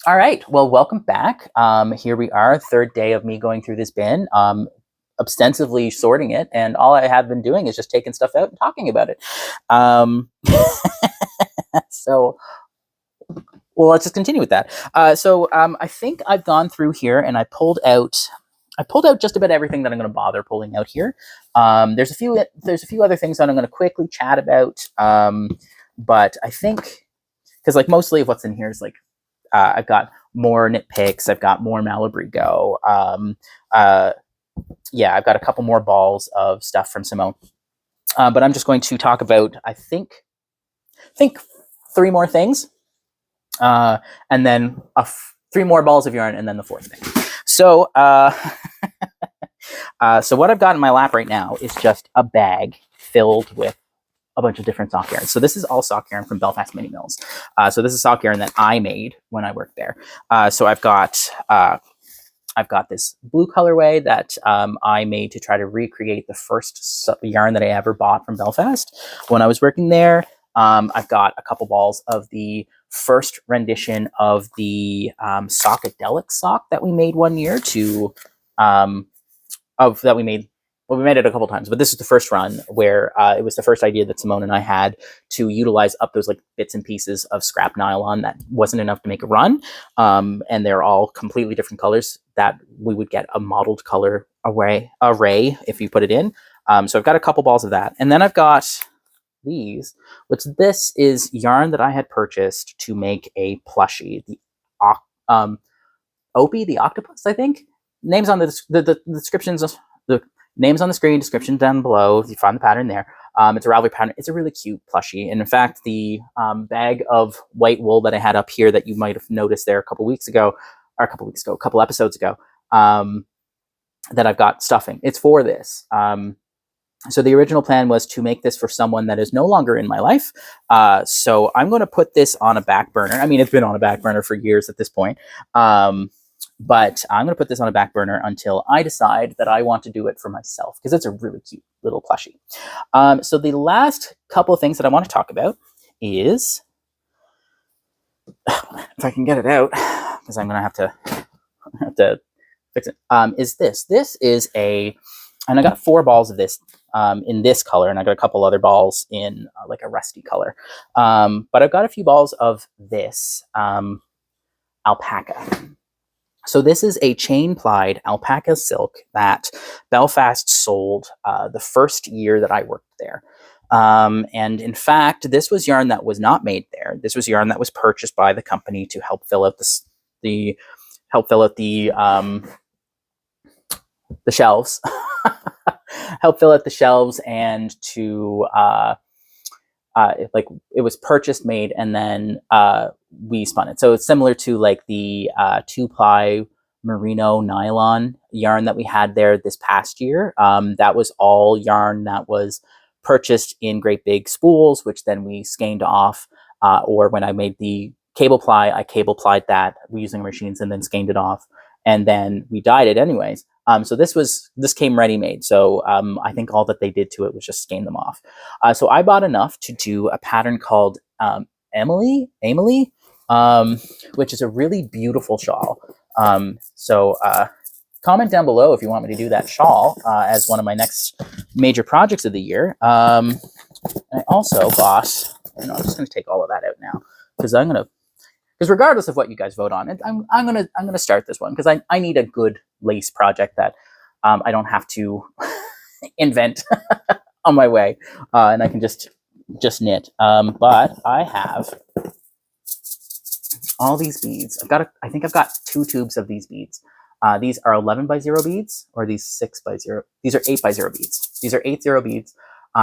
All right. Well, welcome back. Here we are, third day of me going through this bin, ostensively sorting it, and all I have been doing is just taking stuff out and talking about it. Um, so, well, let's just continue with that. I think I've gone through here and I pulled out just about everything that I'm going to bother pulling out here. There's a few other things that I'm going to quickly chat about. But I think because like mostly of what's in here is like I've got more nitpicks. I've got more Malabrigo. Uh, yeah, I've got a couple more balls of stuff from Simone. But I'm just going to talk about, I think three more things, and then three more balls of yarn, and then the fourth thing. So what I've got in my lap right now is just a bag filled with a bunch of different sock yarn. So this is all sock yarn from Belfast Mini Mills. So this is sock yarn that I made when I worked there. So I've got this blue colorway that I made to try to recreate the first yarn that I ever bought from Belfast when I was working there. I've got a couple balls of the first rendition of the Sockadelic sock that we made one year well, we made it a couple times, but this is the first run where it was the first idea that Simone and I had to utilize up those like bits and pieces of scrap nylon that wasn't enough to make a run. And they're all completely different colors that we would get a modeled color array if you put it in. So I've got a couple balls of that. And then I've got these, which this is yarn that I had purchased to make a plushie, the Opie, the octopus, I think. Names on the descriptions, the names on the screen, description down below. If you find the pattern there, it's a Ravelry pattern. It's a really cute plushie. And in fact, the bag of white wool that I had up here that you might have noticed there a couple episodes ago, that I've got stuffing. It's for this. So the original plan was to make this for someone that is no longer in my life. So I'm going to put this on a back burner. I mean, it's been on a back burner for years at this point. But I'm going to put this on a back burner until I decide that I want to do it for myself, because it's a really cute little plushie. So the last couple of things that I want to talk about is, if I can get it out, because I'm going to have to fix it, is this. This is and I got 4 balls of this in this color, and I got a couple other balls in like a rusty color. But I've got a few balls of this alpaca. So this is a chain-plied alpaca silk that Belfast sold the first year that I worked there. And in fact, this was yarn that was not made there. This was yarn that was purchased by the company to help fill out the shelves, help fill out the shelves, and to like it was purchased, made, and then we spun it. So it's similar to like the 2-ply merino nylon yarn that we had there this past year. That was all yarn that was purchased in great big spools, which then we skeined off. Or when I made the cable ply, I cable plied that using machines and then skeined it off, and then we dyed it anyways. So this came ready made. So I think all that they did to it was just skein them off. So I bought enough to do a pattern called Emily, which is a really beautiful shawl. Comment down below if you want me to do that shawl as one of my next major projects of the year. I also bought, I'm just going to take all of that out now, because regardless of what you guys vote on it, I'm gonna start this one because I need a good lace project that I don't have to invent on my way, and I can just knit. But I have all these beads. I think I've got 2 tubes of these beads. These are 11 by 0 beads, or these 6 by 0. These are 8 by 0 beads. These are 8-0 beads.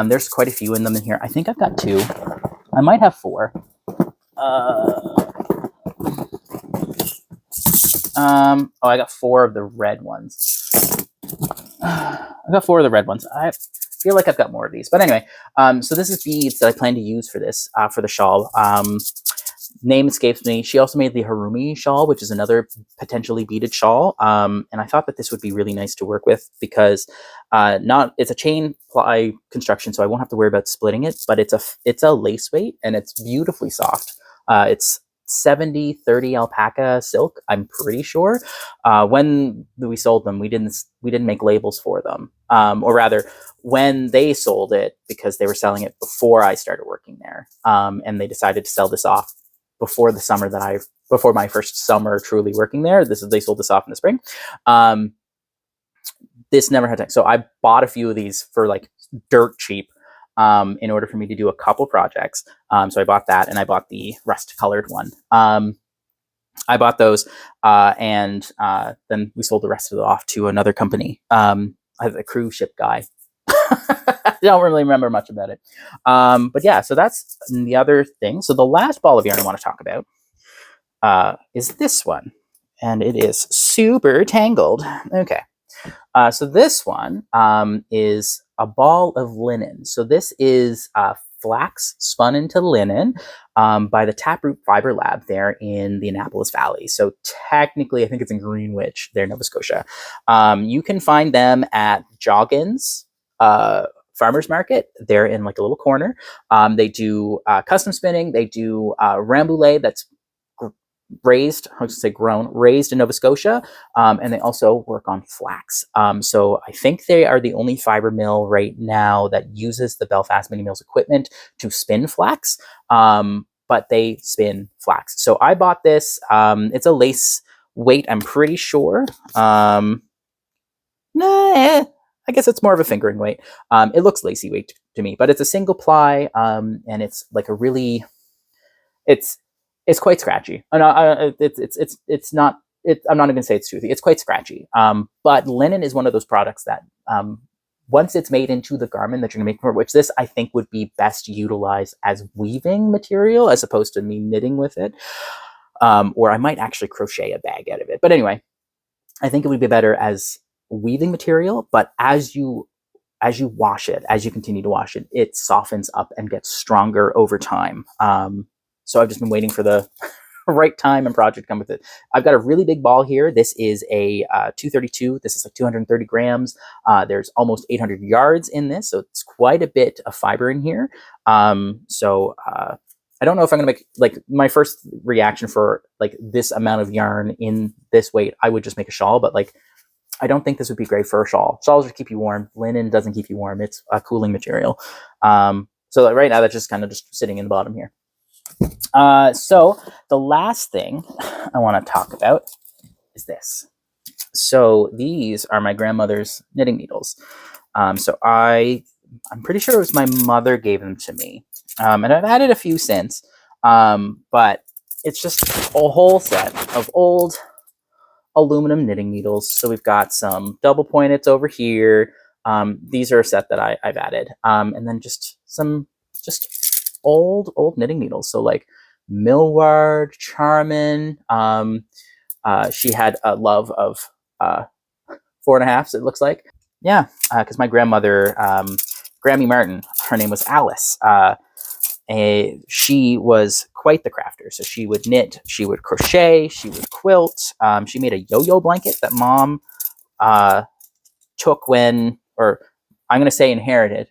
There's quite a few in them in here. I think I've got 2. I might have 4. I got 4 of the red ones. I got 4 of the red ones. I feel like I've got more of these, but anyway. So this is beads that I plan to use for this, for the shawl. Name escapes me. She also made the Harumi shawl, which is another potentially beaded shawl. And I thought that this would be really nice to work with because it's a chain ply construction, so I won't have to worry about splitting it. But it's a lace weight, and it's beautifully soft. It's 70-30 alpaca silk, I'm pretty sure. When we sold them, we didn't make labels for them, or rather, when they sold it, because they were selling it before I started working there, and they decided to sell this off before the summer before my first summer truly working there. They sold this off in the spring. This never had time, so I bought a few of these for like dirt cheap, in order for me to do a couple projects. So I bought that, and I bought the rust colored one. I bought those, and then we sold the rest of it off to another company. A cruise ship guy. I don't really remember much about it. But yeah, so that's the other thing. So the last ball of yarn I want to talk about is this one, and it is super tangled. Okay. So this one is a ball of linen. So this is flax spun into linen by the Taproot Fiber Lab there in the Annapolis Valley. So technically, I think it's in Greenwich there, Nova Scotia. You can find them at Joggins Farmers Market. They're in like a little corner. They do custom spinning. They do rambouillet that's raised in Nova Scotia, and they also work on flax. So I think they are the only fiber mill right now that uses the Belfast Mini Mills equipment to spin flax, but they spin flax. So I bought this. It's a lace weight, I'm pretty sure. Nah, I guess it's more of a fingering weight. It looks lacy weight to me, but it's a single ply, and it's like a really, it's quite scratchy. It's not. I'm not even gonna say it's toothy. It's quite scratchy. But linen is one of those products that once it's made into the garment that you're gonna make for, which this I think would be best utilized as weaving material as opposed to me knitting with it. Or I might actually crochet a bag out of it. But anyway, I think it would be better as weaving material. But as you wash it, as you continue to wash it, it softens up and gets stronger over time. So I've just been waiting for the right time and project to come with it. I've got a really big ball here. This is a 232. This is like 230 grams. There's almost 800 yards in this, so it's quite a bit of fiber in here. I don't know if I'm gonna make, like, my first reaction for like this amount of yarn in this weight, I would just make a shawl, but like I don't think this would be great for a shawl. Shawls just keep you warm. Linen doesn't keep you warm. It's a cooling material. So right now that's just kind of just sitting in the bottom here. So the last thing I want to talk about is this. So these are my grandmother's knitting needles. So I'm pretty sure it was my mother gave them to me. And I've added a few since. But it's just a whole set of old aluminum knitting needles. So we've got some double pointeds over here. These are a set that I've added. And then just some old knitting needles. So like Millward, Charmin. She had a love of 4.5s, it looks like. Yeah, because my grandmother, Grammy Martin, her name was Alice. She was quite the crafter. So she would knit, she would crochet, she would quilt. She made a yo-yo blanket that Mom took when, or I'm going to say inherited,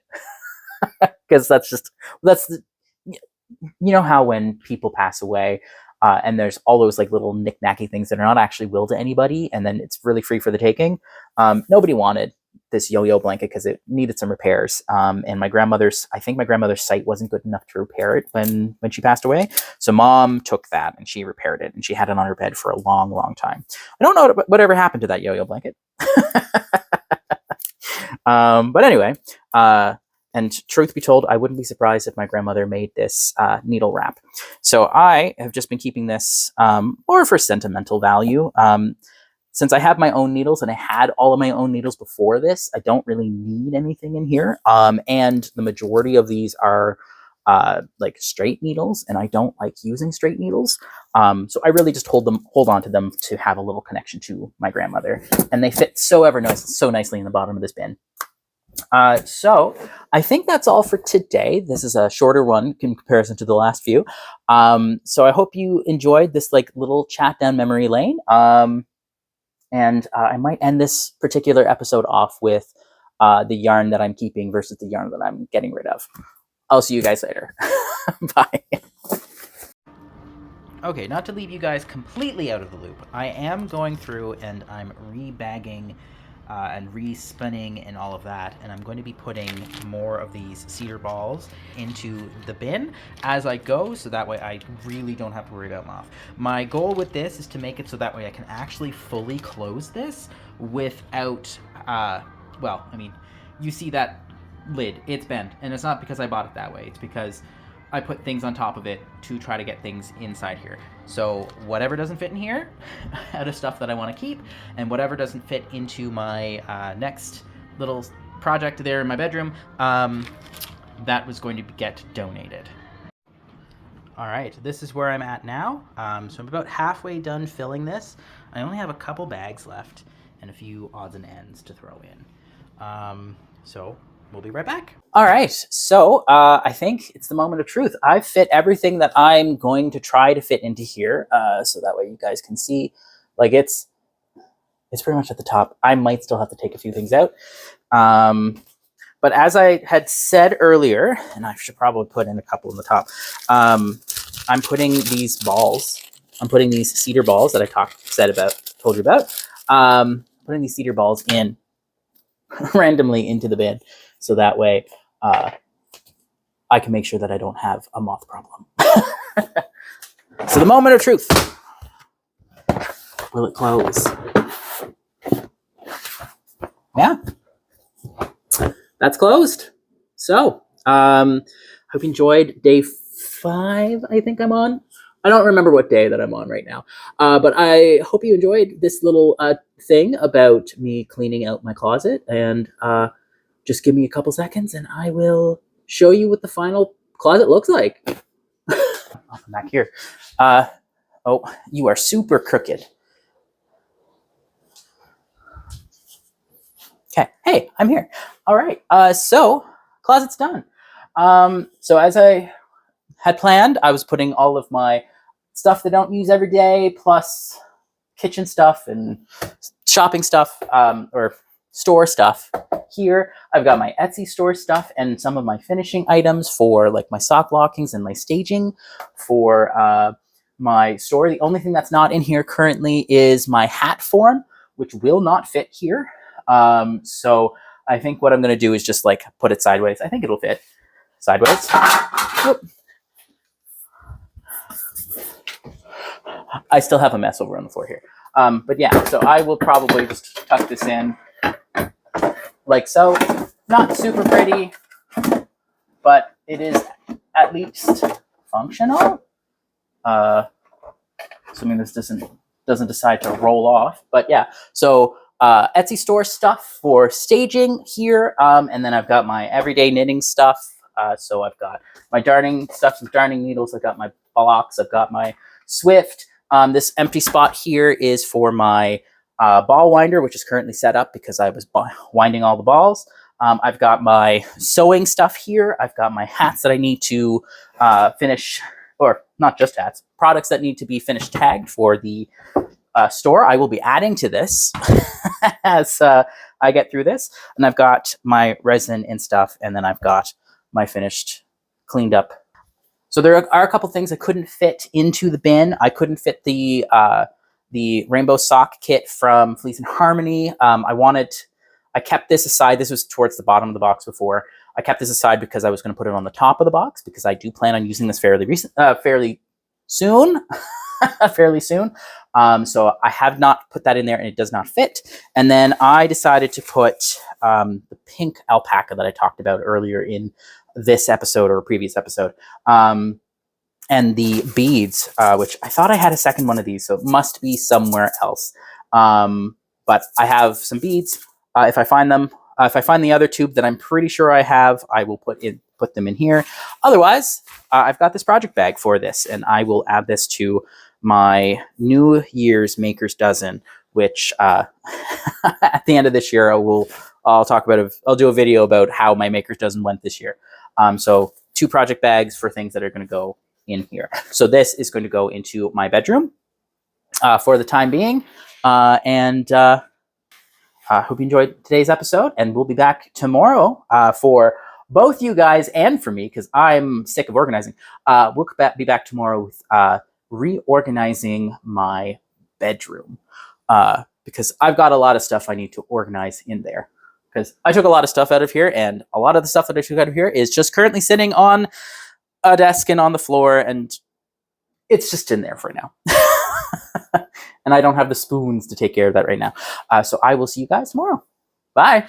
because that's you know how when people pass away, and there's all those like little knick-knacky things that are not actually willed to anybody, and then it's really free for the taking. Nobody wanted this yo-yo blanket because it needed some repairs. And I think my grandmother's sight wasn't good enough to repair it when she passed away. So Mom took that and she repaired it, and she had it on her bed for a long, long time. I don't know whatever happened to that yo-yo blanket. But anyway, and truth be told, I wouldn't be surprised if my grandmother made this needle wrap. So I have just been keeping this more for sentimental value. Since I have my own needles, and I had all of my own needles before this, I don't really need anything in here. And the majority of these are like straight needles, and I don't like using straight needles. So I really just hold on to them to have a little connection to my grandmother. And they fit so nicely in the bottom of this bin. So I think that's all for today. This is a shorter one in comparison to the last few. So I hope you enjoyed this like little chat down memory lane. And I might end this particular episode off with the yarn that I'm keeping versus the yarn that I'm getting rid of. I'll see you guys later. Bye. Okay, not to leave you guys completely out of the loop, I am going through and I'm rebagging and re-spinning and all of that, and I'm going to be putting more of these cedar balls into the bin as I go, so that way I really don't have to worry about them off. My goal with this is to make it so that way I can actually fully close this without, well, I mean, you see that lid, it's bent, and it's not because I bought it that way, it's because I put things on top of it to try to get things inside here. So whatever doesn't fit in here, out of stuff that I want to keep, and whatever doesn't fit into my next little project there in my bedroom, that was going to get donated. All right, this is where I'm at now. So I'm about halfway done filling this. I only have a couple bags left and a few odds and ends to throw in. So we'll be right back. All right, so I think it's the moment of truth. I've fit everything that I'm going to try to fit into here, so that way you guys can see. Like it's pretty much at the top. I might still have to take a few things out. But as I had said earlier, and I should probably put in a couple on the top, I'm putting these balls. I'm putting these cedar balls that I told you about. Putting these cedar balls in randomly into the bin, so that way I can make sure that I don't have a moth problem. So the moment of truth. Will it close? Yeah. That's closed. So, hope you enjoyed day 5, I think I'm on. I don't remember what day that I'm on right now. But I hope you enjoyed this little thing about me cleaning out my closet. And just give me a couple seconds and I will show you what the final closet looks like. I'll come back here. Oh, you are super crooked. Okay, hey, I'm here. All right, so closet's done. So as I had planned, I was putting all of my stuff that I don't use every day, plus kitchen stuff and shopping stuff, or store stuff here. I've got my Etsy store stuff and some of my finishing items for like my sock lockings and my staging for my store. The only thing that's not in here currently is my hat form, which will not fit here. So I think what I'm going to do is just like put it sideways. I think it'll fit sideways. Whoop. I still have a mess over on the floor here. But yeah, so I will probably just tuck this in like so. Not super pretty, but it is at least functional. Assuming this doesn't decide to roll off. But yeah, so Etsy store stuff for staging here, and then I've got my everyday knitting stuff. So I've got my darning stuff, some darning needles. I've got my blocks. I've got my Swift. This empty spot here is for my ball winder, which is currently set up because I was winding all the balls. I've got my sewing stuff here. I've got my hats that I need to finish, or not just hats, products that need to be finished tagged for the store. I will be adding to this as I get through this. And I've got my resin and stuff, and then I've got my finished, cleaned up. So there are a couple things I couldn't fit into the bin. I couldn't fit the rainbow sock kit from Fleece and Harmony. I kept this aside. This was towards the bottom of the box before. I kept this aside because I was going to put it on the top of the box because I do plan on using this fairly soon. Fairly soon. So I have not put that in there and it does not fit. And then I decided to put the pink alpaca that I talked about earlier in this episode or a previous episode. And the beads, which I thought I had a second one of these, so it must be somewhere else. But I have some beads. If I find them, if I find the other tube that I'm pretty sure I have, I will put them in here. Otherwise, I've got this project bag for this, and I will add this to my New Year's Maker's Dozen, which at the end of this year, I'll talk about. I'll do a video about how my Maker's Dozen went this year. So 2 project bags for things that are going to go in here. So this is going to go into my bedroom for the time being, and hope you enjoyed today's episode, and we'll be back tomorrow for both you guys and for me, because I'm sick of organizing. We'll be back tomorrow with reorganizing my bedroom, because I've got a lot of stuff I need to organize in there. Because I took a lot of stuff out of here, and a lot of the stuff that I took out of here is just currently sitting on a desk and on the floor, and it's just in there for now. And I don't have the spoons to take care of that right now. So I will see you guys tomorrow. Bye.